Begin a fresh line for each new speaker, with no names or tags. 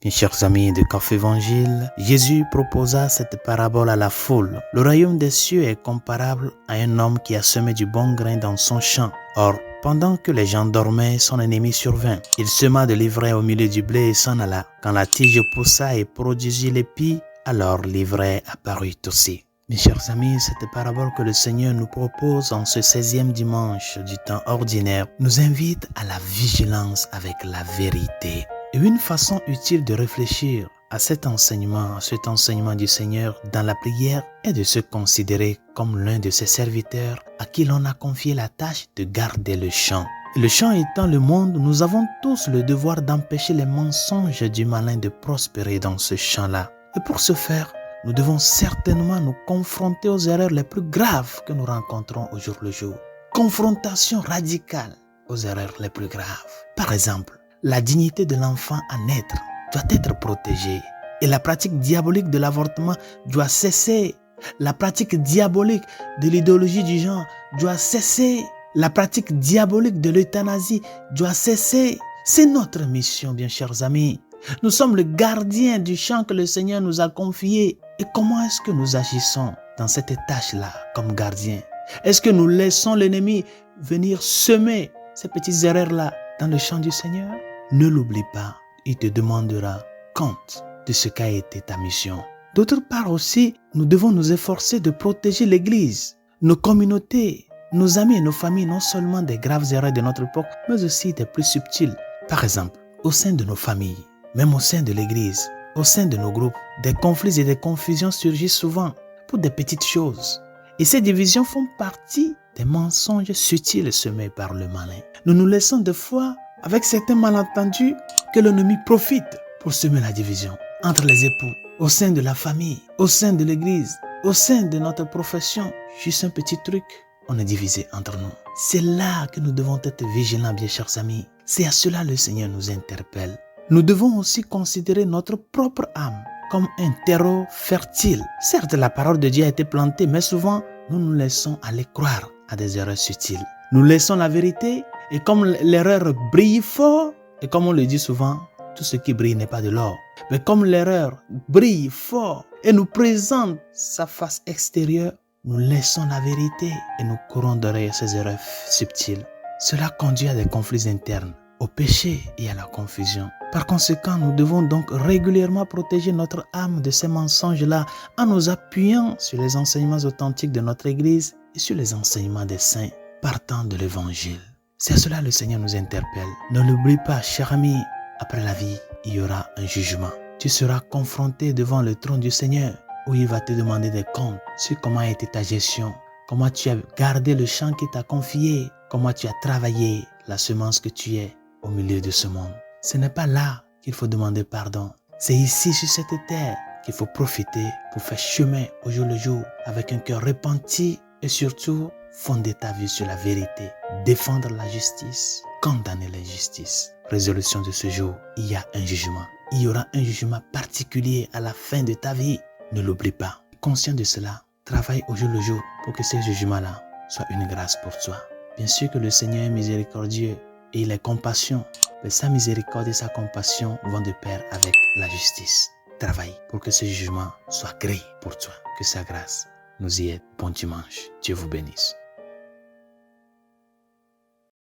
Mes chers amis de Café Évangile, Jésus proposa cette parabole à la foule. Le royaume des cieux est comparable à un homme qui a semé du bon grain dans son champ. Or, pendant que les gens dormaient, son ennemi survint. Il sema de l'ivraie au milieu du blé et s'en alla. Quand la tige poussa et produisit l'épi, alors l'ivraie apparut aussi. Mes chers amis, cette parabole que le Seigneur nous propose en ce 16e dimanche du temps ordinaire nous invite à la vigilance avec la vérité. Et une façon utile de réfléchir à cet enseignement du Seigneur dans la prière est de se considérer comme l'un de ses serviteurs à qui l'on a confié la tâche de garder le champ. Et le champ étant le monde, nous avons tous le devoir d'empêcher les mensonges du malin de prospérer dans ce champ-là. Et pour ce faire, nous devons certainement nous confronter aux erreurs les plus graves que nous rencontrons au jour le jour. Confrontation radicale aux erreurs les plus graves. Par exemple, la dignité de l'enfant à naître doit être protégée et la pratique diabolique de l'avortement doit cesser. La pratique diabolique de l'idéologie du genre doit cesser. La pratique diabolique de l'euthanasie doit cesser. C'est notre mission, bien chers amis. Nous sommes le gardien du champ que le Seigneur nous a confié. Et comment est-ce que nous agissons dans cette tâche-là comme gardiens? Est-ce que nous laissons l'ennemi venir semer ces petites erreurs-là dans le champ du Seigneur? Ne l'oublie pas, il te demandera compte de ce qu'a été ta mission. D'autre part aussi, nous devons nous efforcer de protéger l'Église, nos communautés, nos amis et nos familles, non seulement des graves erreurs de notre époque, mais aussi des plus subtiles. Par exemple, au sein de nos familles, même au sein de l'Église, au sein de nos groupes, des conflits et des confusions surgissent souvent pour des petites choses. Et ces divisions font partie des mensonges subtils semés par le malin. Nous nous laissons des fois, avec certains malentendus, que l'ennemi profite pour semer la division entre les époux, au sein de la famille, au sein de l'Église, au sein de notre profession. Juste un petit truc, on est divisé entre nous. C'est là que nous devons être vigilants, bien chers amis. C'est à cela que le Seigneur nous interpelle. Nous devons aussi considérer notre propre âme comme un terreau fertile. Certes, la parole de Dieu a été plantée, mais souvent, nous nous laissons aller croire à des erreurs subtiles. Nous laissons la vérité et comme l'erreur brille fort, et comme on le dit souvent, tout ce qui brille n'est pas de l'or. Mais comme l'erreur brille fort et nous présente sa face extérieure, nous laissons la vérité et nous courons derrière ces erreurs subtiles. Cela conduit à des conflits internes, au péché et à la confusion. Par conséquent, nous devons donc régulièrement protéger notre âme de ces mensonges-là en nous appuyant sur les enseignements authentiques de notre Église et sur les enseignements des saints partant de l'Évangile. C'est à cela que le Seigneur nous interpelle. Ne l'oublie pas, cher ami, après la vie, il y aura un jugement. Tu seras confronté devant le trône du Seigneur où il va te demander des comptes sur comment a été ta gestion, comment tu as gardé le champ qu'il t'a confié, comment tu as travaillé la semence que tu es au milieu de ce monde. Ce n'est pas là qu'il faut demander pardon. C'est ici, sur cette terre, qu'il faut profiter pour faire chemin au jour le jour avec un cœur repenti et surtout fonder ta vie sur la vérité, défendre la justice, condamner l'injustice. Résolution de ce jour, il y a un jugement. Il y aura un jugement particulier à la fin de ta vie. Ne l'oublie pas. Conscient de cela, travaille au jour le jour pour que ce jugement-là soit une grâce pour toi. Bien sûr que le Seigneur est miséricordieux et il est compassion, mais sa miséricorde et sa compassion vont de pair avec la justice. Travaille pour que ce jugement soit gré pour toi. Que sa grâce nous y aide. Bon dimanche. Dieu vous bénisse.